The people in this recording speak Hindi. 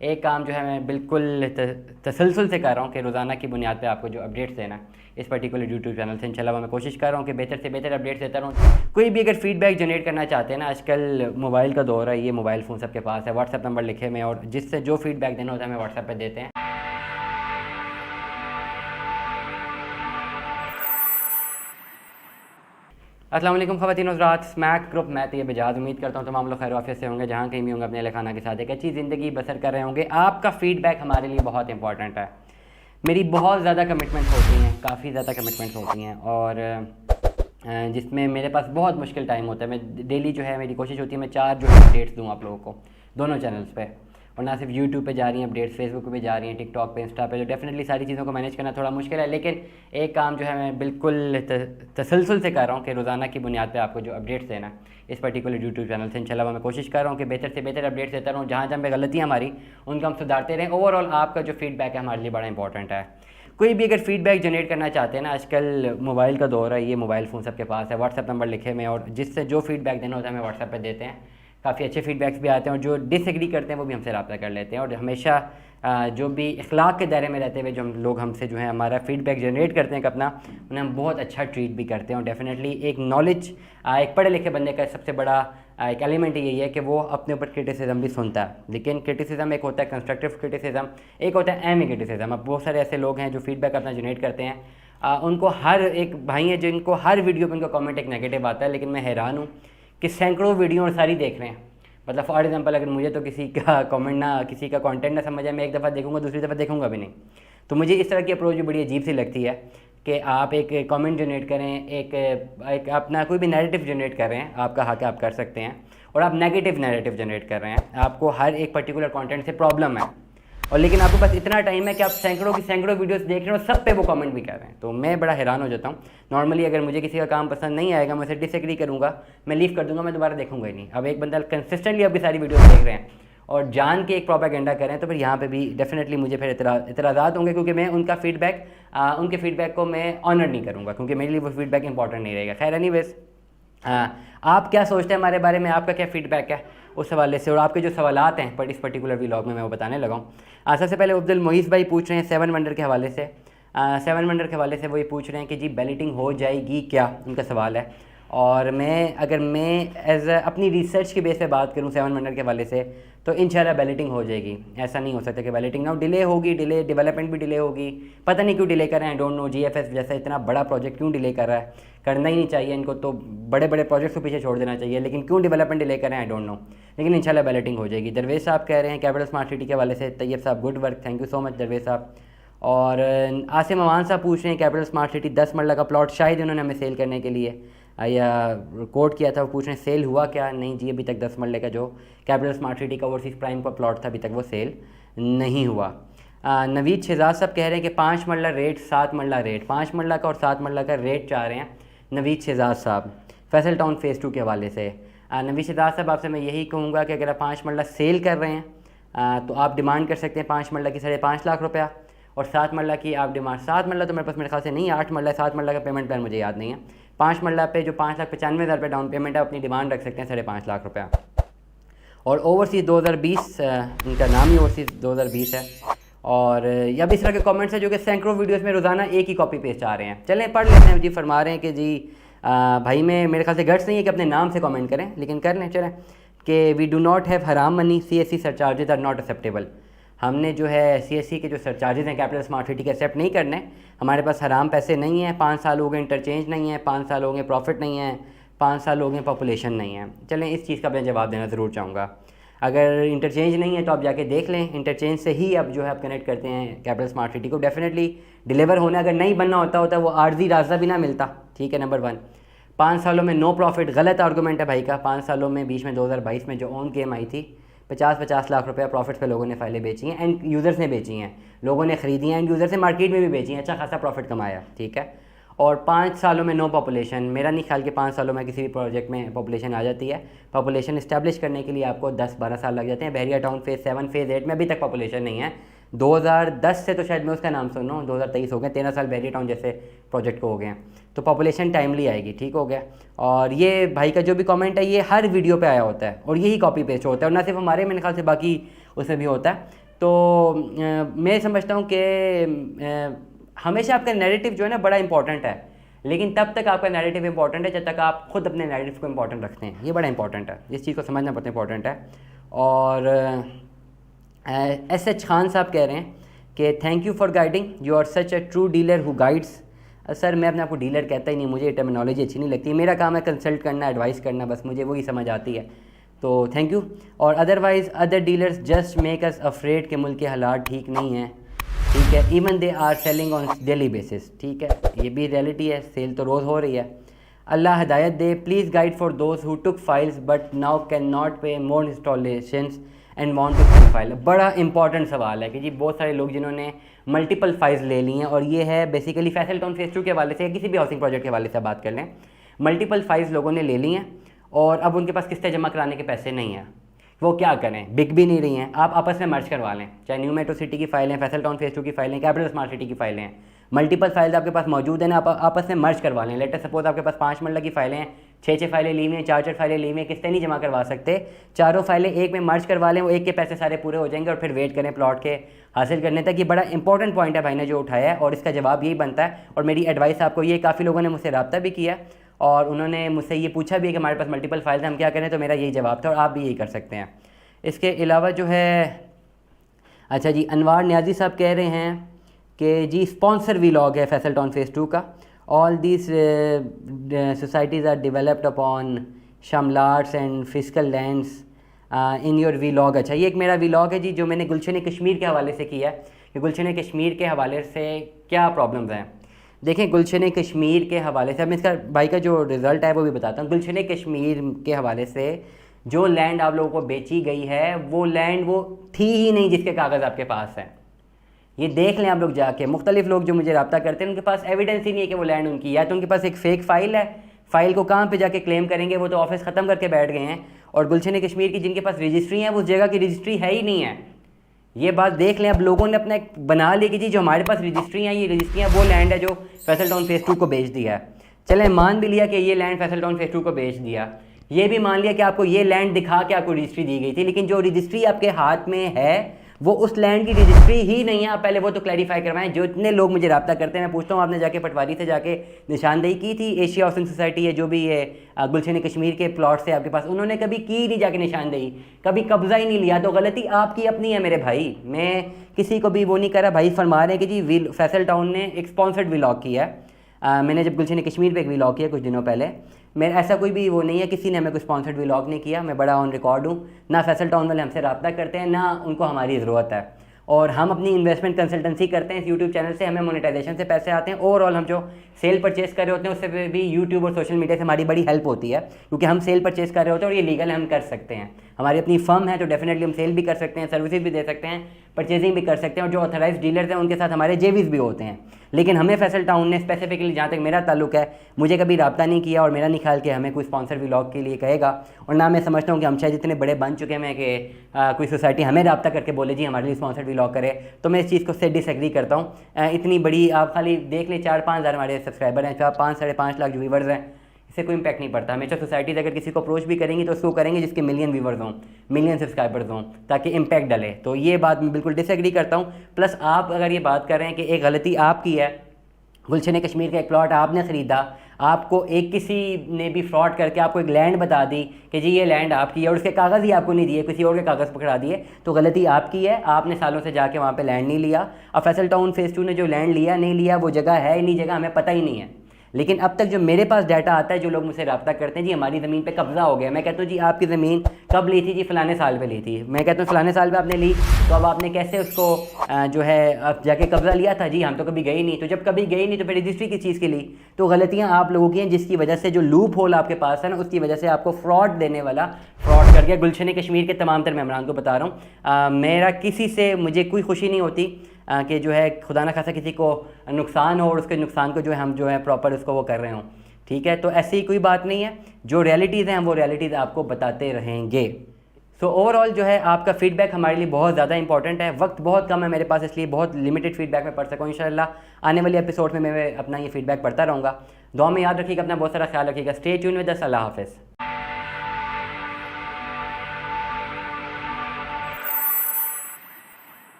एक काम जो है मैं बिल्कुल तसलसल से कर रहा हूँ कि रोज़ाना की बुनियाद पे आपको जो अपडेट्स देना है इस पर्टिकुलर यूट्यूब चैनल से इंशाल्लाह मैं कोशिश कर रहा हूँ कि बेहतर से बेहतर अपडेट्स देता रहूँ। कोई भी अगर फीडबैक जनरेट करना चाहते हैं ना, आजकल मोबाइल का दौर है, ये मोबाइल फ़ोन सबके पास है, व्हाट्सअप नंबर लिखे में, और जिससे जो फीडबैक देना होता है हमें व्हाट्सअप पर देते हैं। अस्सलाम वालेकुम ख़वातीन हज़रात, स्मैक ग्रुप मैं तो ये बजाज उम्मीद करता हूँ तमाम लोग खैर वाफियत से होंगे, जहाँ कहीं भी होंगे अपने अहल खाना के साथ एक अच्छी ज़िंदगी बसर कर रहे होंगे। आपका फ़ीडबैक हमारे लिए बहुत इंपॉर्टेंट है। मेरी बहुत ज़्यादा कमिटमेंट्स होती हैं, काफ़ी ज़्यादा कमिटमेंट्स होती हैं, और जिसमें मेरे पास बहुत मुश्किल टाइम होता है। मैं डेली जो है मेरी कोशिश होती है मैं 4 जो है अपडेट्स दूँ आप लोगों को दोनों चैनल्स पे, और ना सिर्फ यूट्यूब पे जा रही हैं अपडेट्स, फेसबुक पे जा रही हैं, टिकटॉक पे, इंस्टा पे, जो डेफिनेटली सारी चीज़ों को मैनेज करना थोड़ा मुश्किल है। लेकिन एक काम जो है मैं बिल्कुल तसलसल से कर रहा हूँ कि रोज़ाना की बुनियाद पे आपको जो अपडेट्स देना है इस पर्टिकुलर यूट्यूब चैनल से इंशाल्लाह मैं कोशिश कर रहा हूँ कि बेहतर से बेहतर अपडेट्स देता रहूँ। जहाँ जहाँ पे गलतियाँ हमारी उनको हम सुधारते रहें। ओवरऑल आपका जो फीडबैक है हमारे लिए बड़ा इंपॉर्टेंट है। कोई भी अगर फीडबैक जनरेट करना चाहते हैं ना, आजकल मोबाइल का दौर है, ये मोबाइल फ़ोन सबके पास है, व्हाट्सअप नंबर लिखे में, और जिससे जो फीडबैक देना होता है हमें व्हाट्सअप पर देते हैं। काफ़ी अच्छे फीडबैक्स भी आते हैं, और जो डिसएग्री करते हैं वो भी हमसे रब्ता कर लेते हैं। और हमेशा जो भी इखलाक के दायरे में रहते हुए जो हम लोग हमसे जो है हमारा फीडबैक जनरेट करते हैं अपना, उन्हें हम बहुत अच्छा ट्रीट भी करते हैं। और डेफिनेटली एक नॉलेज, एक पढ़े लिखे बंदे का सबसे बड़ा एक एलिमेंट यही है कि वो अपने ऊपर क्रिटिसिज्म भी सुनता है। लेकिन क्रिटिसिज्म एक होता है कंस्ट्रक्टिव क्रिटिसिज्म, एक होता है एमी क्रिटिसिज्म। अब बहुत सारे ऐसे लोग हैं जो फीडबैक अपना जनरेट करते हैं, उनको हर एक भाई है जिनको हर वीडियो पर उनका कॉमेंट एक नेगेटिव आता है। लेकिन मैं हैरान हूँ कि सैकड़ों वीडियो और सारी देख रहे हैं। मतलब फॉर एग्जांपल अगर मुझे तो किसी का कमेंट ना, किसी का कंटेंट ना समझ आए, मैं एक दफ़ा देखूंगा, दूसरी दफ़ा देखूंगा भी नहीं। तो मुझे इस तरह की अप्रोच भी बड़ी अजीब सी लगती है कि आप एक कमेंट जनरेट करें, एक अपना कोई भी नैरेटिव जनरेट कर रहे हैं, आपका हक है, आप कर सकते हैं, और आप नेगेटिव नैरेटिव जनरेट कर रहे हैं, आपको हर एक पर्टिकुलर कंटेंट से प्रॉब्लम है, और लेकिन आपके पास इतना टाइम है कि आप सैकड़ों की सैकड़ों वीडियोस देख रहे हो, सब पे वो कमेंट भी कर रहे हैं। तो मैं बड़ा हैरान हो जाता हूँ। नॉर्मली अगर मुझे किसी का काम पसंद नहीं आएगा, मैं उसे डिसएग्री करूँगा, मैं लीव कर दूँगा, मैं दोबारा देखूँगा ही नहीं। अब एक बंदा कंसिस्टेंटली आपकी सारी वीडियोस देख रहे हैं और जान के एक प्रोपेगेंडा करें, तो फिर यहाँ पे भी डेफिनेटली मुझे फिर इतराज़ात होंगे, क्योंकि मैं उनका उनके फीडबैक को मैं ऑनर नहीं करूँगा, क्योंकि मेरे लिए वो फीडबैक इंपॉर्टेंट नहीं रहेगा। खैर एनीवेज़, आप क्या सोचते हैं हमारे बारे में, आपका क्या फीडबैक है उस हवाले से, और आपके जो सवालात हैं पर इस पर्टिकुलर व्लॉग में मैं वो बताने लगा हूँ। सबसे पहले अब्दुल मोइस भाई पूछ रहे हैं 7 वंडर के हवाले से। 7 वंडर के हवाले से वो ये पूछ रहे हैं कि जी बैलेटिंग हो जाएगी क्या, उनका सवाल है। और अगर मैं एज अपनी रिसर्च की बेस पे बात करूँ 7 वंडर के हवाले से, तो इंशाल्लाह बैलेटिंग हो जाएगी। ऐसा नहीं हो सकता कि बैलेटिंग ना हो, डिले होगी, डेवलपमेंट भी डिले होगी। पता नहीं क्यों डिले कर रहे हैं, डोंट नो। जीएफएस जैसा इतना बड़ा प्रोजेक्ट क्यों डिले कर रहा है, करना ही नहीं चाहिए इनको, तो बड़े बड़े प्रोजेक्ट्स को पीछे छोड़ देना चाहिए, लेकिन क्यों डेवलपमेंट डिले कर रहे हैं आई डोंट नो। लेकिन इंशाल्लाह बैलेटिंग हो जाएगी। दरवेश साहब कह रहे हैं कैपिटल स्मार्ट सिटी के हवाले से, तैयब साहब good work, thank you so much दरवेश साहब। और आसिम अमान साहब पूछ रहे हैं कैपिटल स्मार्ट सिटी 10 मरला का प्लॉट शायद उन्होंने हमें सेल करने के लिए या कोट किया था, वो पूछ रहे हैं सेल हुआ क्या। नहीं जी, अभी तक 10 मरले का जो कैपिटल स्मार्ट सिटी का ओवरसीज़ प्राइम का प्लॉट था, अभी तक वो सेल नहीं हुआ। नवीद शहजाद साहब कह रहे हैं कि 5 मरला रेट, 7 मरला रेट, 5 मरला का और 7 मरला का रेट चाह रहे हैं नवीद शहजाद साहब फैसल टाउन फ़ेज़ 2 के हवाले से। नवीद शहजाद साहब आपसे मैं यही कहूँगा कि अगर आप 5 मरला सेल कर रहे हैं तो आप डिमांड कर सकते हैं 5 मरला की 5.5 लाख रुपया, और 7 मरला की आप डिमांड, 7 मरला तो मेरे पास मेरे ख्याल से नहीं है, 8 मरला, 7 मरला का पेमेंट प्लान मुझे याद नहीं है। 5 मरला पे जो 5,95,000 रुपये डाउन पेमेंट है, अपनी डिमांड रख सकते हैं 5.5 लाख रुपया। और ओवरसीज़ 2020, इनका नाम ही ओवरसीज़ 2020 है। और या भी इस तरह के कमेंट्स हैं जो कि सैकड़ों वीडियोस में रोज़ाना एक ही कॉपी पेस्ट आ रहे हैं। चलें पढ़ लेते हैं। जी फरमा रहे हैं कि जी भाई में मेरे ख्याल से गट्स नहीं है कि अपने नाम से कमेंट करें, लेकिन कर लें। चलें कि वी डू नॉट हैव हराम money, CSC surcharges are not acceptable. हमने जो है CSC के जो सरचार्जेज हैं कैपिटल स्मार्ट सिटी के एक्सेप्ट नहीं करने। हमारे पास हराम पैसे नहीं हैं। 5 साल हो गए इंटरचेंज नहीं है, 5 साल हो गए प्रॉफिट नहीं है, 5 साल हो गए पॉपुलेशन नहीं है। चलें इस चीज़ का मैं जवाब देना ज़रूर चाहूँगा। अगर इंटरचेंज नहीं है तो आप जाके देख लें, इंटरचेंज से ही अब जो है आप कनेक्ट करते हैं कैपिटल स्मार्ट सिटी को। डेफिनेटली डिलीवर होना, अगर नहीं बनना होता वो आर्जी रास्ता भी ना मिलता। ठीक है, नंबर 1। 5 सालों में नो प्रॉफिट, गलत आर्गूमेंट है भाई का। 5 सालों में बीच में 2022 में जो ऑन गेम आई थी, 50-50 लाख रुपया प्रॉफिट पे लोगों ने फाइलें बेची हैं, एंड यूज़र्स ने बेची हैं, लोगों ने ख़रीदी हैं, एंड यूज़र से मार्केट में भी बेची हैं, अच्छा खासा प्रॉफिट कमाया। ठीक है। और 5 सालों में नो पॉपुलेशन, मेरा नहीं ख्याल कि 5 सालों में किसी भी प्रोजेक्ट में पॉपुलेशन आ जाती है। पॉपुलेशन इस्टेब्लिश करने के लिए आपको 10-12 साल लग जाते हैं। बहरिया टाउन फ़ेज़ 7 फ़ेज़ 8 में अभी तक पॉपुलेशन नहीं है। 2010 से तो शायद मैं उसका नाम सुन रहा हूँ, 2023 हो गए, 13 साल बहरिया टाउन जैसे प्रोजेक्ट को हो गए हैं, तो पॉपुलेशन टाइमली आएगी। ठीक हो गया। और ये भाई का जो भी कमेंट है ये हर वीडियो पे आया होता है और यही कॉपी पेस्ट होता है, और ना सिर्फ हमारे, मेरे ख्याल से बाकी उसमें भी होता है। तो मैं समझता हूँ कि हमेशा आपका नैरेटिव जो है ना बड़ा इंपॉर्टेंट है, लेकिन तब तक आपका नैरेटिव इंपॉर्टेंट है जब तक आप खुद अपने नैरेटिव को इंपॉर्टेंट रखते हैं। ये बड़ा इंपॉर्टेंट है, इस चीज़ को समझना बहुत इंपॉर्टेंट है। और एस खान साहब कह रहे हैं कि thank you for guiding, you are such a true dealer who guides. Sir मैं अपने आपको डीलर कहता ही नहीं, मुझे टर्मिनोलॉजी अच्छी नहीं लगती, मेरा काम है कंसल्ट करना, एडवाइस करना, बस मुझे वही समझ आती है, तो थैंक यू। और otherwise other dealers just make us afraid के मुल्क के हालात ठीक नहीं हैं, ठीक है, even they are selling on daily basis, ठीक है, ये भी रियलिटी है, सेल तो रोज़ हो रही है। अल्लाह हिदायत दे, please guide for those who took files but now can not pay more installations and want to sell file. बड़ा इंपॉर्टेंट सवाल है कि जी बहुत सारे लोग जिन्होंने मल्टीपल फाइल्स ले ली हैं, और ये है बेसिकली फैसल टाउन फेज 2 के हवाले से या किसी भी हाउसिंग प्रोजेक्ट के हवाले से बात कर लें, मल्टीपल फाइल्स लोगों ने ले ली हैं और अब उनके पास किस्तें जमा कराने के पैसे नहीं हैं, वो क्या करें, बिक भी नहीं रही हैं। आप आपस में मर्ज करवा लें, चाहे न्यू मेट्रो सिटी की फाइलें, फैसल टाउन फेज 2 की फाइलें, कैपिटल स्मार्ट सिटी की फाइलें, मल्टीपल फाइल्स आपके पास मौजूद हैं ना, आप आपस में मर्ज करवा लें। लेटर सपोज आपके पास 5 मरला की फाइलें हैं, 6 फाइलें ली हुई हैं, 4 फाइलें ली हुई हैं, किस्तें नहीं जमा करवा सकते, चारों फाइलें एक में मर्ज करवा लें, वो एक के पैसे सारे पूरे हो जाएंगे और फिर वेट करें प्लॉट के हासिल करने तक। ये बड़ा इंपॉर्टेंट पॉइंट है भाई ने जो उठाया है और इसका जवाब यही बनता है। और मेरी एडवाइस आपको ये, काफ़ी लोगों ने मुझसे रब्ता भी किया और उन्होंने मुझसे ये पूछा भी है कि हमारे पास मल्टीपल फाइल्स हैं, हम क्या करें, तो मेरा यही जवाब था और आप भी यही कर सकते हैं। इसके अलावा जो है, अच्छा जी, अनवार न्याजी साहब कह रहे हैं कि जी स्पॉन्सर वीलॉग है फैसल टाउन फेज़ 2 का, all this societies are developed upon शामलाट्स and physical lands in your vlog. अच्छा, ये एक मेरा वीलॉग है जी जो मैंने गुलशन कश्मीर के हवाले से किया है कि गुलशन कश्मीर के हवाले से क्या प्रॉब्लम्स हैं। देखें, गुलशन कश्मीर के हवाले से, अब मैं इसका भाई का जो रिज़ल्ट है वो भी बताता हूँ। गुलशन कश्मीर के हवाले से जो लैंड आप लोगों को बेची गई है, वो लैंड वो थी ही नहीं जिसके कागज़ आपके पास हैं। ये देख लें आप लोग जाके, मुख्तलिफ लोग जो मुझे रब्ता करते हैं उनके पास एविडेंस ही नहीं है कि वो लैंड उनकी, या तो उनके पास एक फ़ेक फ़ाइल है, फ़ाइल को कहाँ पे जाके क्लेम करेंगे, वो तो ऑफिस ख़त्म करके बैठ गए हैं। और गुलशन कश्मीर की जिनके पास रजिस्ट्री है, वो उस जगह की रजिस्ट्री है ही नहीं है। ये बात देख लें, अब लोगों ने अपना एक बना ली कि जी जो हमारे पास रजिस्ट्री हैं, ये रजिस्ट्रियाँ वो लैंड है जो फैसल टाउन फेज़ 2 को बेच दिया है। चलें, मान भी लिया कि ये लैंड फैसल टाउन फेज़ 2 को बेच दिया, ये भी मान लिया कि आपको ये लैंड दिखा के आपको रजिस्ट्री दी गई थी, लेकिन जो रजिस्ट्री आपके हाथ में है वो उस लैंड की रजिस्ट्री ही नहीं है। आप पहले वो तो क्लैरिफाई करवाएं। जो इतने लोग मुझे रब्ता करते हैं, मैं पूछता हूँ, आपने जाके पटवारी से जाके निशानदेही की थी? एशिया हाउसिंग सोसाइटी है जो भी है गुलशन कश्मीर के प्लॉट से आपके पास, उन्होंने कभी की नहीं जाके निशानदेही, कभी कब्जा ही नहीं लिया। तो गलती आपकी अपनी है मेरे भाई, मैं किसी को भी वो नहीं कर रहा। भाई फरमा रहे हैं कि जी फैसल टाउन ने एक स्पॉन्सर्ड व्लॉग किया है। मैंने जब गुलशन कश्मीर पे एक व्लॉग किया कुछ दिनों पहले, मेरा ऐसा कोई भी वो नहीं है, किसी ने हमें कोई स्पॉन्सर्ड व्लॉग नहीं किया। मैं बड़ा ऑन रिकॉर्ड हूँ, ना फैसल टाउन वाले हमसे रब्ता करते हैं, ना उनको हमारी ज़रूरत है। और हम अपनी इन्वेस्टमेंट कंसल्टेंसी करते हैं इस यूट्यूब चैनल से, हमें मोनेटाइजेशन से पैसे आते हैं। ओवरऑल हम जो सेल परचेस कर रहे होते हैं उससे भी यूट्यूब और सोशल मीडिया से हमारी बड़ी हेल्प होती है, क्योंकि हम सेल परचेस कर रहे होते हैं और ये लीगल हम कर सकते हैं। हमारी अपनी फर्म है तो डेफिनेटली हम सेल भी कर सकते हैं, सर्विसेज भी दे सकते हैं, परचेजिंग भी कर सकते हैं। और जो ऑथराइज्ड डीलर्स हैं उनके साथ हमारे जेवीज भी होते हैं। लेकिन हमें फैसल टाउन ने स्पेसिफिकली, जहाँ तक मेरा ताल्लुक है, मुझे कभी रब्ता नहीं किया और मेरा नहीं ख्याल कि हमें कोई स्पॉन्सर व्लॉग के लिए कहेगा। और ना मैं समझता हूँ कि हम शायद इतने बड़े बन चुके हैं कि कोई सोसाइटी हमें रब्ता करके बोले जी हमारे लिए स्पॉन्सर व्लॉग करे। तो मैं इस चीज़ को से डिसएग्री करता हूँ। इतनी बड़ी, आप खाली देख लें 4-5 हज़ार हमारे सब्सक्राइबर हैं, 5-5.5 लाख जो व्यूवर्स हैं, इससे कोई इम्पैक्ट नहीं पड़ता। हमेशा सोसाइटीज़ अगर किसी को अप्रोच भी करेंगी तो उसको करेंगे जिसके मिलियन व्यूवर्स हों, मिलियन सब्सक्राइबर्स हों, ताकि इम्पैक्ट डले। तो ये बात मैं बिल्कुल डिसएग्री करता हूँ। प्लस आप अगर ये बात कर रहे हैं कि एक गलती आपकी है, गुलशन कश्मीर का एक प्लॉट आपने ख़रीदा, आपको एक किसी ने भी फ्रॉड करके आपको एक लैंड बता दी कि जी ये लैंड आपकी है और उसके कागज़ ही आपको नहीं दिए, किसी और के कागज़ पकड़ा दिए, तो गलती आपकी है। आपने सालों से जाके वहाँ पे लैंड नहीं लिया। अब फैसल टाउन फेज़ 2 ने जो लैंड लिया नहीं लिया, वो जगह है ही नहीं, जगह हमें पता ही नहीं है। लेकिन अब तक जो मेरे पास डाटा आता है, जो लोग मुझसे रब्ता करते हैं, जी हमारी ज़मीन पे कब्ज़ा हो गया। मैं कहता हूँ जी आपकी ज़मीन कब ली थी? जी फ़लाने साल पे ली थी। मैं कहता हूँ फ़लाने साल पे आपने ली, तो अब आपने कैसे उसको जो है अब जाके कब्ज़ा लिया था? जी हम तो कभी गए नहीं। तो जब कभी गए नहीं तो फिर रजिस्ट्री किस चीज़ की ली? तो गलतियाँ आप लोगों की हैं, जिसकी वजह से जो लूप होल आपके पास है ना, उसकी वजह से आपको फ्रॉड देने वाला फ्रॉड कर गया। गुलशन कश्मीर के तमाम तर मेम्बरान को बता रहा हूँ, मेरा किसी से मुझे कोई खुशी नहीं होती कि जो है खुदा ना खासा किसी को नुकसान हो और उसके नुकसान को जो है हम जो है प्रॉपर उसको वो कर रहे हों। ठीक है, तो ऐसी कोई बात नहीं है। जो रियलिटीज़ हैं वो रियलिटीज़ आपको बताते रहेंगे। सो ओवरऑल जो है आपका फीडबैक हमारे लिए बहुत ज़्यादा इंपॉर्टेंट है। वक्त बहुत कम है मेरे पास, इसलिए बहुत लिमिटेड फीडबैक मैं पढ़ सकूँ। इंशाल्लाह आने वाले एपिसोड में मैं अपना ये फीडबैक पढ़ता रहूँगा। दुआ में याद रखिएगा, अपना बहुत सारा ख्याल रखिएगा। Stay tune with us. अल्लाह हाफ़िज़।